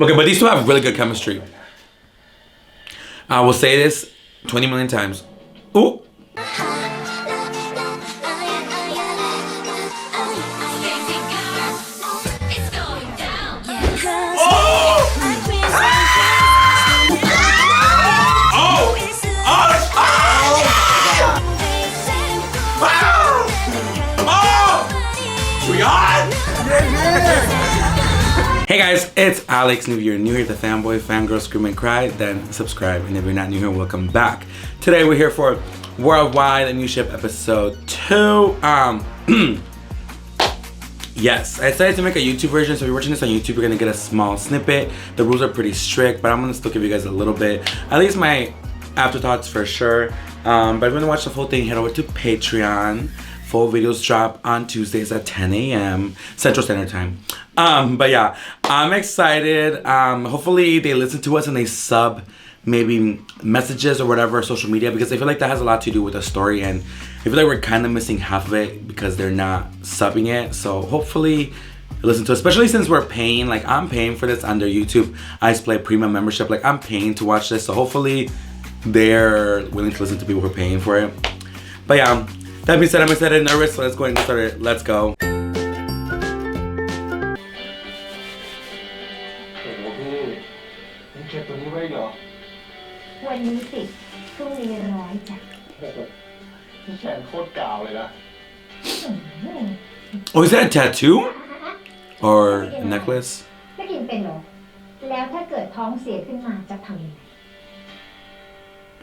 Okay, but these two have really good chemistry. I will say this 20 million times. Ooh. Hey guys, it's Alex, and if you're new here to Fanboy, Fangirl, Scream and Cry, then subscribe, and if you're not new here, welcome back. Today we're here for Worldwide A New Ship Episode 2. Yes, I decided to make a YouTube version, so if you're watching this on YouTube, you're gonna get a small snippet. The rules are pretty strict, but I'm gonna still give you guys a little bit, at least my afterthoughts for sure. But if you wanna watch the full thing, head over to Patreon. Full videos drop on Tuesdays at 10 a.m. Central Standard Time. But yeah, I'm excited. Hopefully they listen to us and they sub maybe messages or whatever, social media, because I feel like that has a lot to do with the story, and I feel like we're kind of missing half of it because they're not subbing it. So hopefully listen to us, especially since we're paying. Like, I'm paying for this under YouTube iSplay Premium membership. Like, I'm paying to watch this, so hopefully they're willing to listen to people who are paying for it. But yeah, that being said, I'm excited and nervous, so let's go ahead and get started. Let's go. Oh, is that a tattoo? Or a necklace?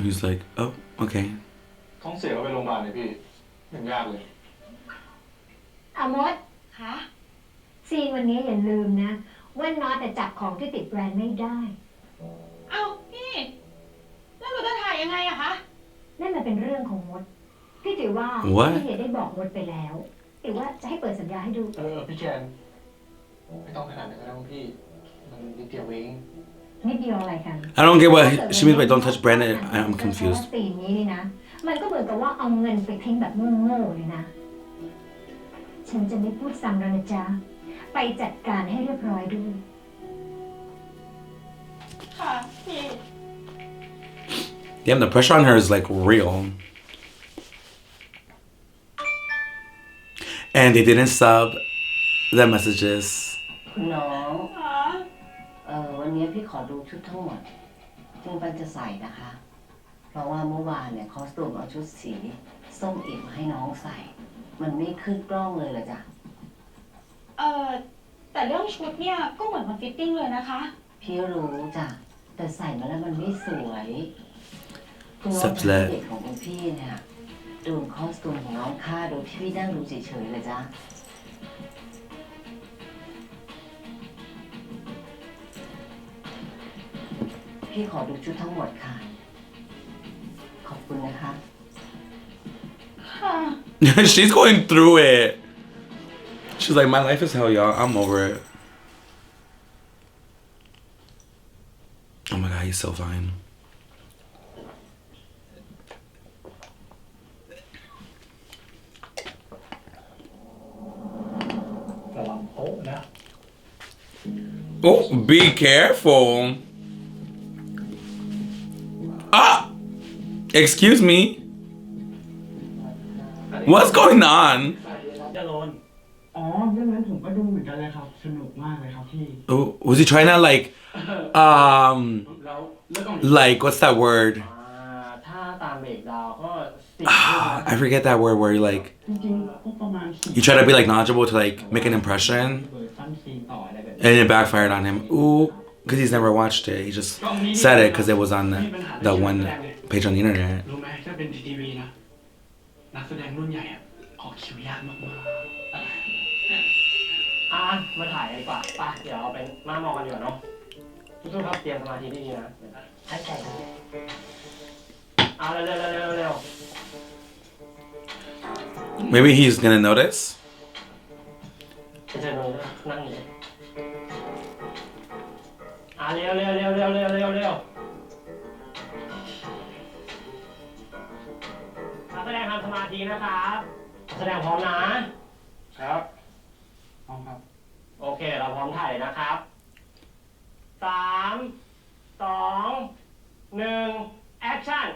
He's like, oh, okay. ท้องเสียก็ไปโรงพยาบาลเลยพี่ยังยากเลยอามดคะซีนวันนี้อย่าลืมนะว่าน็อตแต่จับของที่ติดแบรนด์ไม่ได้เอ้าพี่แล้วเราจะถ่ายยังไงอะคะนั่นมันเป็นเรื่องของมดพี่ติ๋วว่าพี่เห็นได้บอกมดไปแล้วติ๋วว่าจะให้เปิดสัญญาให้ดูพี่แคนไม่ต้องขนาดนั้นก็ได้พี่มันนิดเดียวเองนิดเดียวอะไรกัน I don't get what she means by don't touch brand. I'm confused. ซีนนี้นี่นะมันก็เหมือนกับว่าเอาเงินไปทิ้งแบบโง่ๆเลยนะฉันจะไม่พูดซ้ำแล้วนะจ๊ะไปจัดการให้เรียบร้อยด้วยค่ะพี่ Damn, the pressure on her is like real. And they didn't sub the messages. คุณน้องวันนี้พี่ขอดูชุดทั้งหมดซึ่งปันจะใส่นะคะเพราะว่าเมื่อวานเนี่ยคอสตูมเอาชุดสีส้มอิ่มให้น้องใส่มันไม่ขึ้นกล้องเลยเหรอจ๊ะแต่เรื่องชุดเนี่ยก็เหมือนมันฟิตติ้งเลยนะคะพี่รู้จ้ะแต่ใส่มาแล้วมันไม่สวยตัวเด็กของพี่เนี่ยโดนคอสตูมของน้องฆ่าโดยที่พี่นั่งดูเฉยๆเลยจ้ะพี่ขอดูชุดทั้งหมดค่ะขอบคุณนะคะ She's going through it. She's like, my life is hell, y'all. I'm over it. Oh my god, he's so fine. Oh, be careful. Ah! Excuse me. What's going on? Oh, was he trying to like what's that word? I forget that word where you try to be like knowledgeable to like make an impression, and it backfired on him. Ooh, because he's never watched it. He just said it because it was on the one page on the internet. นักแสดงรุ่นใหญ่ออกคิวยากมากมาถ่ายดีกว่าไปเดี๋ยวเอาไปมามองกันดีกว่าเนาะทุกๆครับเตรียมสมาธิดีๆนะให้ใจเร็ว Maybe he's gonna notice. จะเจอนั่งอยู่เร็วแสดงทำสมาธินะครับแสดงพร้อมนะครับพร้อมครับโอเคเราพร้อมถ่ายนะครับ 3 2 1 action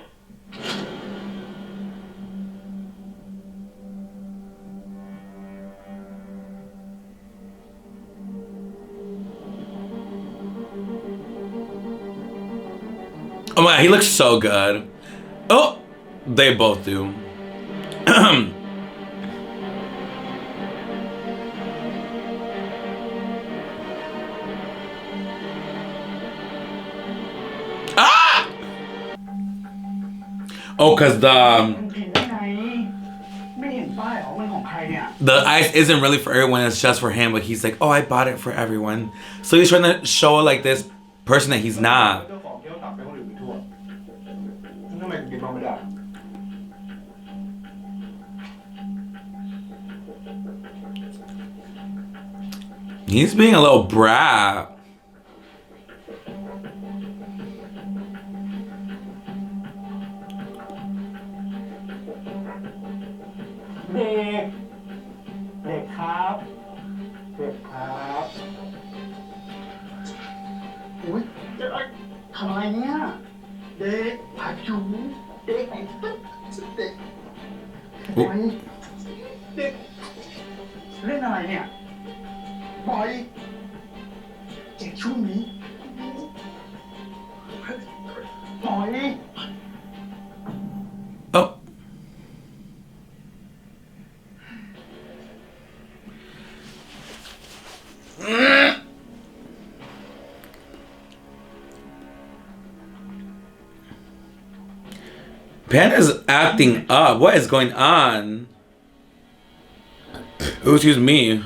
Oh my god, he looks so good. Oh, they both do. Ah! Oh, cause the ice isn't really for everyone, it's just for him, but he's like, oh, I bought it for everyone. So he's trying to show like this person that he's not. He's being a little brat. เด็กเด็กครับเด็กครับอุ้ยทำอะไรเนี่ยเด็กผัดชูเด็กเด็กเด็กเด็กเล่นอะไรเนี่ยบอยเจ็บช่วงนี้บอย Oh. Panda's acting up. What is going on? Oh, excuse me.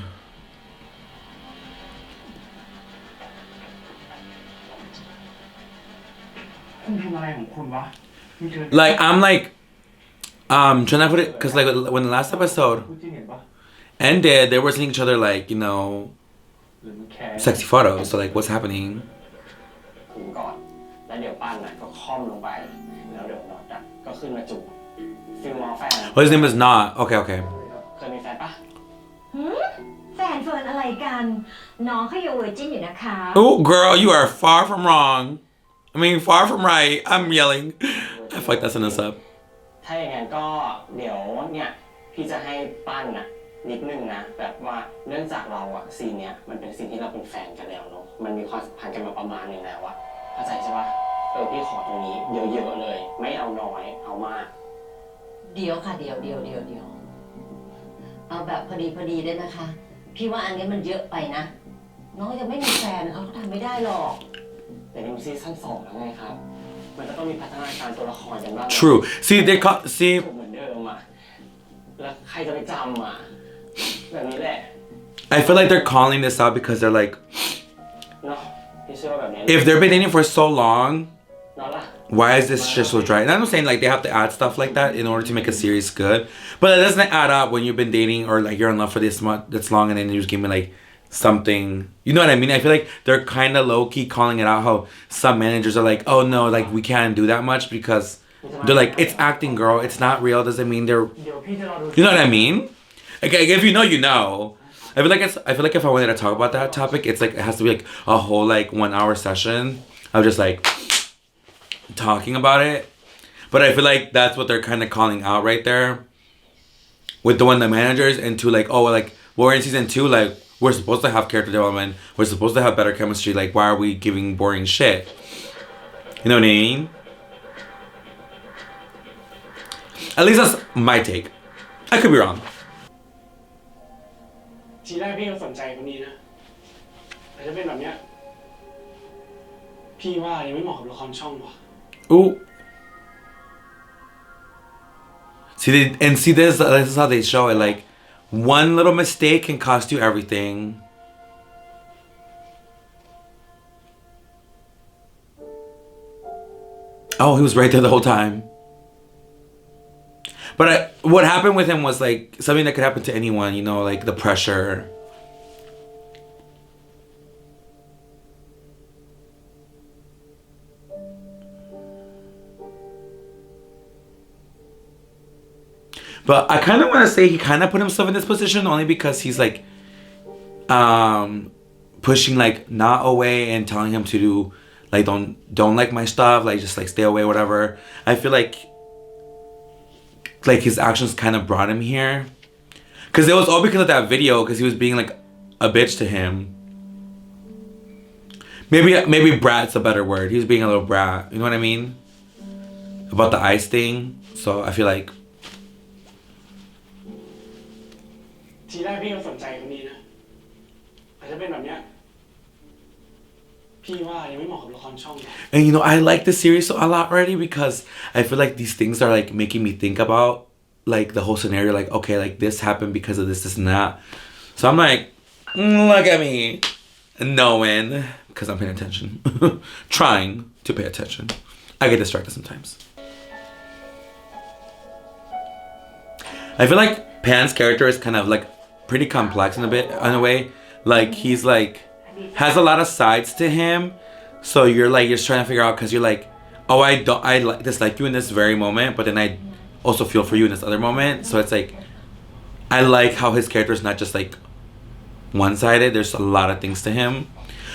Like, I'm like, trying to put it, because like when the last episode ended, they were seeing each other like, you know, sexy photos. So like, what's happening? ก่อนแล้วเดี๋ยวปั้นน่ะก็ค่อมลงไปแล้วเดี๋ยวน็อตอ่ะก็ขึ้นมาจูบฟิลมอแฟน Oh, his name is not. Okay, okay. เคยมีแฟนปะ แฟนเฟิร์นอะไรกันน้องเขาอยู่เวอร์จินอยู่นะคะ Oh, girl, you are far from wrong. I mean, far from right. I'm yelling. I fucked that sentence up. ถ้าอย่างนั้นก็เดี๋ยวเนี่ยพี่จะให้ปั้นน่ะนิดนึงนะแบบว่าเนื่องจากเราอะซีนเนี้ยมันเป็นซีนที่เราเป็นแฟนกันแล้วเนาะมันมีความสัมพันธ์กันมาประมาณนึงแล้วอะเข้าใจใช่ปะพี่ขอตรงนี้เยอะๆเลยไม่เอาน้อยเอามาก เดี๋ยวค่ะเดี๋ยวเอาแบบพอดีได้ไหมคะพี่ว่าอันนี้มันเยอะไปนะน้องยังไม่มีแฟนเขาทำไม่ได้หรอก แต่นี่มันซีซั่น2แล้วไงครับมันก็ต้องมีพัฒนาการตัวละครกันบ้าง True. See, they call. See. เหมือนเดิมอะแล้วใครจะไปจำอะแบบนี้แหละ I feel like they're calling this out because they're like, เนาะพี่เชื่อว่าแบบนี้ if they've been dating for so long, เนาะล่ะ why is this shit so dry? And I'm not saying like they have to add stuff like that in order to make a series good, but it doesn't add up when you've been dating or like you're in love for this month that's long and then you just give me like something. You know what I mean? I feel like they're kind of low key calling it out. How some managers are like, oh no, like we can't do that much because they're like, it's acting, girl. It's not real. Doesn't mean they're. เดี๋ยวพี่จะรอดู You know what I mean? Like if you know, you know. I feel like if I wanted to talk about that topic, it's like it has to be like a whole like 1 hour session of just like talking about it. But I feel like that's what they're kind of calling out right there with the managers and to like, oh, like we're in season 2, like we're supposed to have character development, we're supposed to have better chemistry, like why are we giving boring shit? You know what I mean? At least that's my take. I could be wrong. ทีแรกพี่ก็สนใจคนนี้นะแต่ถ้าเป็นแบบเนี้ยพี่ว่ายังไม่เหมาะกับละครช่องว่ะ Ooh. See this is how they show it. Like one little mistake can cost you everything. Oh, he was right there the whole time. But what happened with him was like something that could happen to anyone, you know, like the pressure. But I kind of want to say he kind of put himself in this position only because he's like pushing like not away and telling him to do like don't like my stuff, like just like stay away, whatever. I feel like his actions kind of brought him here, because it was all because of that video, because he was being like a bitch to him. Maybe brat's a better word. He was being a little brat, you know what I mean, about the ice thing. So I feel like ทีแรกพี่ก็สนใจคนนี้นะแต่ถ้าเป็นแบบเนี้ยพี่ว่ายังไม่เหมาะกับละครช่อง and you know I like the series a lot already, because I feel like these things are like making me think about like the whole scenario, like okay, like this happened because of this and that. So I'm like, look at me knowing, because I'm paying attention. Trying to pay attention. I get distracted sometimes. I feel like Pan's character is kind of like pretty complex in a way. Like he's like has a lot of sides to him, so you're just trying to figure out, because you're like, oh, I dislike you in this very moment, but then I also feel for you in this other moment. So it's like I like how his character is not just like one-sided. There's a lot of things to him,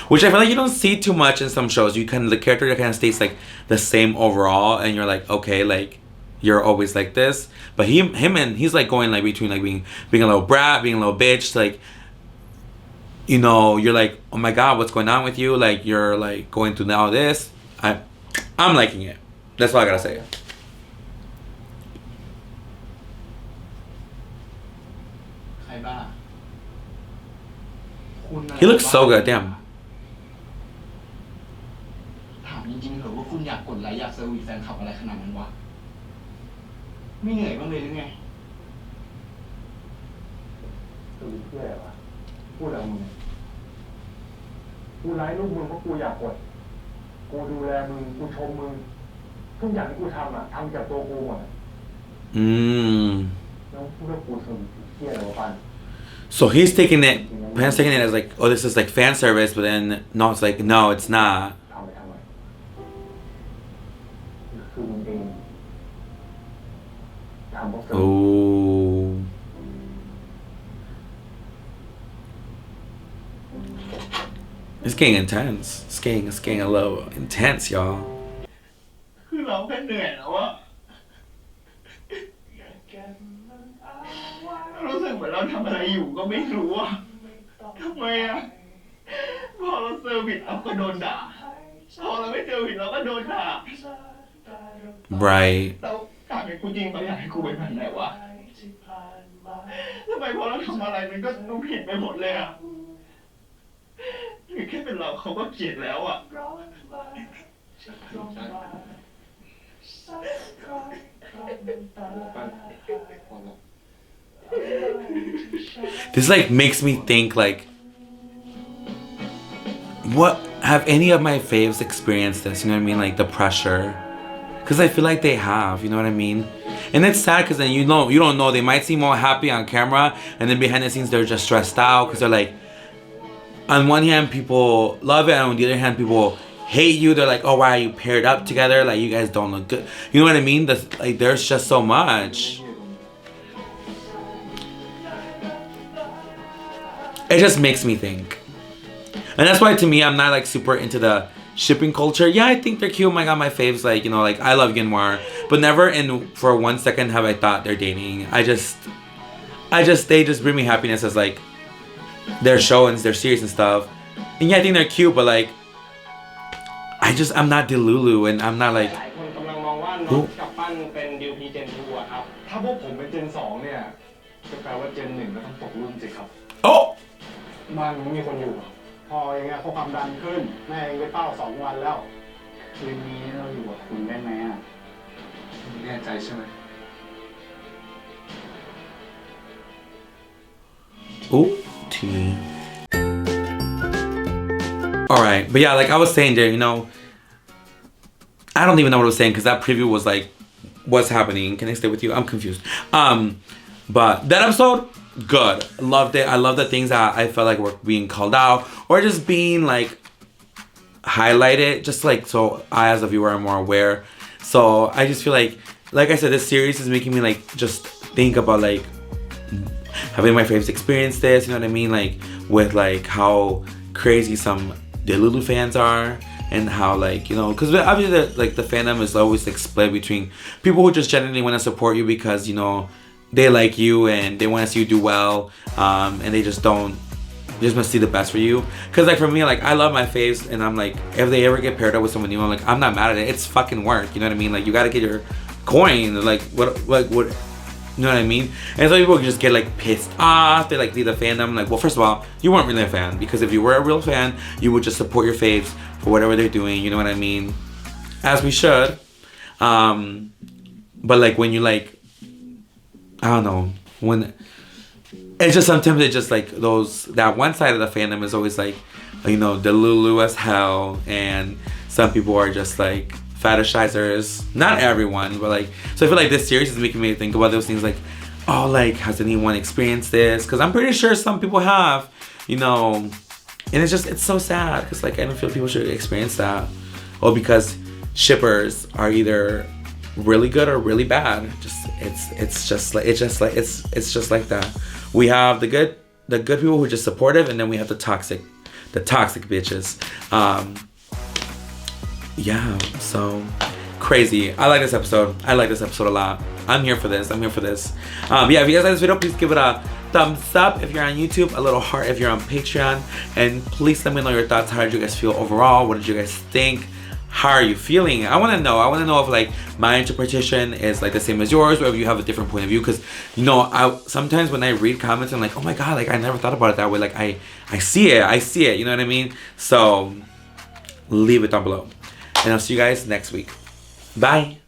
which I feel like you don't see too much in some shows. The character kind of stays like the same overall, and you're like, okay, like you're always like this. But he's like going like between like being a little brat, being a little bitch, like, you know, you're like, oh my god, what's going on with you? Like you're like going through now this. I'm liking it. That's all I gotta say. ใครบ้า He looks so good, damn. ถามจริงๆเหรอว่าคุณอยากกดไลค์อยากเซอร์วิสแฟนคลับอะไรขนาดนั้นวะไม่เหนื่อยบ้างเลยหรือไงตื่นเพื่ออะไรวะพูดอะไรมึงกูไลค์รูปมึงเพราะกูอยากกดกูดูแลมึงกูชมมึงทุกอย่างที่กูทำทำจากตัวกูหมดแล้วพูดว่ากูเซอร์วิสเที่ยอะไรวะปัน So Pan's taking it as like, oh, this is like fan service, but then no, it's like, no, it's not. Oh. It's getting intense. It's getting a little intense, y'all. คือเราแค่เหนื่อยแล้วอะรู้สึกเหมือนเราทำอะไรอยู่ก็ไม่รู้อะทำไมอะพอเราเซอร์วิสเราก็โดนด่าพอเราไม่เซอร์วิสเราก็โดนด่า Right. เราถามเป็นกูจริงเราอยากให้กูเป็นแบบไหนวะทำไมพอเราทำอะไรมันก็ดูผิดไปหมดเลยอะหรือแค่เป็นเราเขาก็เกลียดแล้วอะ This like makes me think like, what have any of my faves experienced this? You know what I mean? Like the pressure, because I feel like they have. You know what I mean? And it's sad because then you don't know. They might seem all happy on camera, and then behind the scenes they're just stressed out because they're like, on one hand people love it, and on the other hand people hate you. They're like, oh, why are you paired up together? Like you guys don't look good. You know what I mean? Like there's just so much. It just makes me think. And that's why to me, I'm not like super into the shipping culture. Yeah, I think they're cute. Oh my god, my faves, like, you know, like I love Yanmar. But never for 1 second have I thought they're dating. They just bring me happiness as like their show and their series and stuff. And yeah, I think they're cute, but like I'm not Delulu, and I'm not like หลายคนกำลังมองว่าน้องกับปั้นเป็นดิวพีเจน2อะครับถ้าพวกผมเป็นเจน2เนี่ยจะแปลว่าเจน1ก็ต้องตกรุ่นสิครับ oh บ้านไม่มีคนอยู่พออย่างเงี้ยเขาความดันขึ้นแม่เองไปเป้า2 วันแล้วคืนนี้เราอยู่กับคุณได้ไหมอ่ะแน่ใจใช่ไหม oh tea. Alright, but yeah, like I was saying there, you know, I don't even know what I was saying because that preview was like, what's happening? Can I stay with you? I'm confused. But that episode, good. Loved it. I love the things that I felt like were being called out or just being like highlighted, just like so I as a viewer am more aware. So I just feel like I said, this series is making me like just think about like having my faves experience this, you know what I mean? Like with like how crazy some Delulu fans are, and how like, you know, because obviously like the fandom is always like split between people who just genuinely want to support you because, you know, they like you and they want to see you do well, and they just want to see the best for you. Because like for me, like I love my faves, and I'm like, if they ever get paired up with someone new, I'm like, I'm not mad at it. It's fucking work, you know what I mean? Like you gotta get your coin, like what, you know what I mean? And so people just get like pissed off, they like leave the fandom. Like, well, first of all, you weren't really a fan, because if you were a real fan, you would just support your faves for whatever they're doing, you know what I mean? As we should. But like when you like, I don't know, when it's just sometimes it's just like that one side of the fandom is always like, you know, Delulu as hell, and some people are just like fetishizers. Not everyone, but like, so I feel like this series is making me think about those things like, oh, like has anyone experienced this? Because I'm pretty sure some people have, you know, and it's so sad because like I don't feel people should experience that. Or because shippers are either really good or really bad. It's just like that. We have the good people who are just supportive, and then we have the toxic bitches. Yeah, so crazy. I like this episode a lot. I'm here for this. Yeah, if you guys like this video, please give it a thumbs up if you're on YouTube, a little heart if you're on Patreon, and please let me know your thoughts. How did you guys feel overall? What did you guys think? How are you feeling? I want to know if like my interpretation is like the same as yours, or if you have a different point of view. Because, you know, I sometimes when I read comments, I'm like, oh my god, like I never thought about it that way. Like I see it, you know what I mean? So leave it down below, and I'll see you guys next week. Bye.